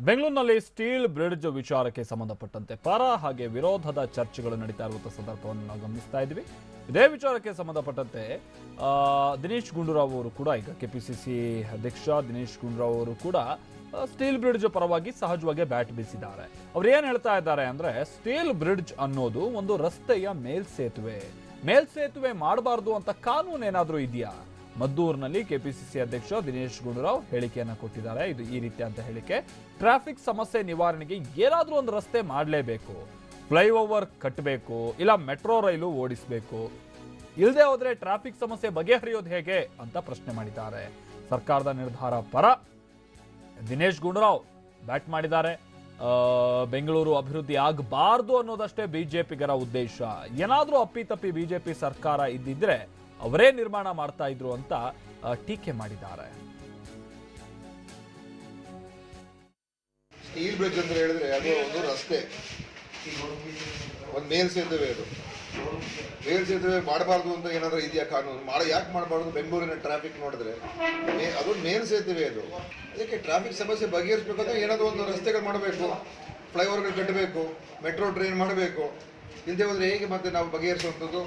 ಬೆಂಗಳೂರಿನಲ್ಲಿ steel bridge ವಿಚಾರಕ್ಕೆ ಸಂಬಂಧಪಟ್ಟಂತೆ ಪರ ಹಾಗೆ ವಿರೋಧದ ಚರ್ಚೆಗಳು ನಡೀತಾ ಇರುವಂತಹ ಸಂದರ್ಭವನ್ನು ನಾವು ಗಮನಿಸ್ತಾ ಇದ್ವಿ. ಇದೇ ವಿಚಾರಕ್ಕೆ ಸಂಬಂಧಪಟ್ಟಂತೆ ದಿನೇಶ್ ಗುಂಡೂರಾವ್ ಅವರು ಕೂಡ ಈಗ ಕೆಪಿಸಿಸಿ ಅಧ್ಯಕ್ಷ ದಿನೇಶ್ ಗುಂಡೂರಾವ್ ಅವರು ಕೂಡ ಸ್ಟೀಲ್ ಬ್ರಿಡ್ಜ್ ಪರವಾಗಿ ಸಹಜವಾಗಿ ಬ್ಯಾಟ್ ಬೀಸಿದ್ದಾರೆ. ಅವ್ರು ಏನ್ ಹೇಳ್ತಾ ಇದ್ದಾರೆ ಅಂದ್ರೆ, ಸ್ಟೀಲ್ ಬ್ರಿಡ್ಜ್ ಅನ್ನೋದು ಒಂದು ರಸ್ತೆಯ ಮೇಲ್ಸೇತುವೆ ಮಾಡಬಾರ್ದು ಅಂತ ಕಾನೂನು ಏನಾದ್ರೂ ಇದೆಯಾ? ಮದ್ದೂರಿನಲ್ಲಿ ಕೆಪಿಸಿಸಿ ಅಧ್ಯಕ್ಷ ದಿನೇಶ್ ಗುಂಡೂರಾವ್ ಹೇಳಿಕೆಯನ್ನು ಕೊಟ್ಟಿದ್ದಾರೆ. ಇದು ಈ ರೀತಿ ಅಂತ ಹೇಳಿಕೆ, ಟ್ರಾಫಿಕ್ ಸಮಸ್ಯೆ ನಿವಾರಣೆಗೆ ಏನಾದ್ರೂ ಒಂದು ರಸ್ತೆ ಮಾಡಲೇಬೇಕು, ಫ್ಲೈಓವರ್ ಕಟ್ಟಬೇಕು, ಇಲ್ಲ ಮೆಟ್ರೋ ರೈಲು ಓಡಿಸಬೇಕು, ಇಲ್ಲದೆ ಹೋದ್ರೆ ಟ್ರಾಫಿಕ್ ಸಮಸ್ಯೆ ಬಗೆಹರಿಯೋದು ಹೇಗೆ ಅಂತ ಪ್ರಶ್ನೆ ಮಾಡಿದ್ದಾರೆ. ಸರ್ಕಾರದ ನಿರ್ಧಾರ ಪರ ದಿನೇಶ್ ಗುಂಡೂರಾವ್ ಬ್ಯಾಟ್ ಮಾಡಿದ್ದಾರೆ. ಬೆಂಗಳೂರು ಅಭಿವೃದ್ಧಿ ಆಗಬಾರ್ದು ಅನ್ನೋದಷ್ಟೇ ಬಿಜೆಪಿಗರ ಉದ್ದೇಶ. ಏನಾದ್ರೂ ಅಪ್ಪಿತಪ್ಪಿ ಬಿಜೆಪಿ ಸರ್ಕಾರ ಇದ್ದಿದ್ರೆ ಅವರೇ ನಿರ್ಮಾಣ ಮಾಡ್ತಾ ಇದ್ರು ಅಂತ ಟೀಕೆ ಮಾಡಿದ್ದಾರೆ. ಸ್ಟೀಲ್ ಬ್ರಿಡ್ಜ್ ಅಂತ ಹೇಳಿದ್ರೆ ಅದು ಒಂದು ರಸ್ತೆ, ಒಂದು ಮೇಲ್ಸೇತುವೆ. ಅದು ಮೇಲ್ಸೇತುವೆ ಮಾಡಬಾರ್ದು ಅಂತ ಏನಾದ್ರೂ ಇದೆಯಾ ಕಾನೂನು? ಯಾಕೆ ಮಾಡಬಾರ್ದು? ಬೆಂಗಳೂರಿನ ಟ್ರಾಫಿಕ್ ನೋಡಿದ್ರೆ ಅದೊಂದು ಮೇಲ್ಸೇತುವೆ. ಅದು ಅದಕ್ಕೆ ಟ್ರಾಫಿಕ್ ಸಮಸ್ಯೆ ಬಗೆಹರಿಸಬೇಕಾದ್ರೆ ಏನಾದರೂ ಒಂದು ರಸ್ತೆಗಳು ಮಾಡಬೇಕು, ಫ್ಲೈಓವರ್ಗಳು ಕಟ್ಟಬೇಕು, ಮೆಟ್ರೋ ಟ್ರೈನ್ ಮಾಡಬೇಕು. ಇಲ್ಲದೆ ಹೋದ್ರೆ ಹೇಗೆ ಮತ್ತೆ ನಾವು ಬಗೆಹರಿಸುವಂಥದ್ದು?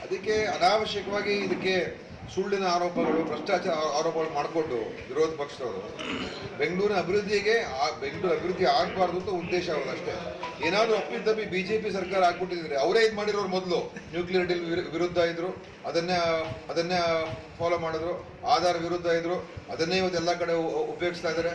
ಅದಕ್ಕೆ ಅನಾವಶ್ಯಕವಾಗಿ ಇದಕ್ಕೆ ಸುಳ್ಳಿನ ಆರೋಪಗಳು, ಭ್ರಷ್ಟಾಚಾರ ಆರೋಪಗಳು ಮಾಡಿಕೊಂಡು ವಿರೋಧ ಪಕ್ಷದವರು ಬೆಂಗಳೂರಿನ ಅಭಿವೃದ್ಧಿ ಆಗಬಾರ್ದು ಅಂತ ಉದ್ದೇಶ ಅವರಷ್ಟೇ. ಏನಾದರೂ ಅಪ್ಪಿತಪ್ಪಿ ಬಿಜೆಪಿ ಸರ್ಕಾರ ಆಗ್ಬಿಟ್ಟಿದ್ರೆ ಅವರೇ ಇದು ಮಾಡಿರೋರು. ಮೊದಲು ನ್ಯೂಕ್ಲಿಯರ್ ಡೀಲ್ ವಿರುದ್ಧ ಇದ್ರು, ಅದನ್ನೇ ಫಾಲೋ ಮಾಡಿದ್ರು. ಆಧಾರ್ ವಿರುದ್ಧ ಇದ್ರು, ಅದನ್ನೇ ಇವತ್ತು ಎಲ್ಲ ಕಡೆ ಉಪಯೋಗಿಸ್ತಾ ಇದ್ದಾರೆ.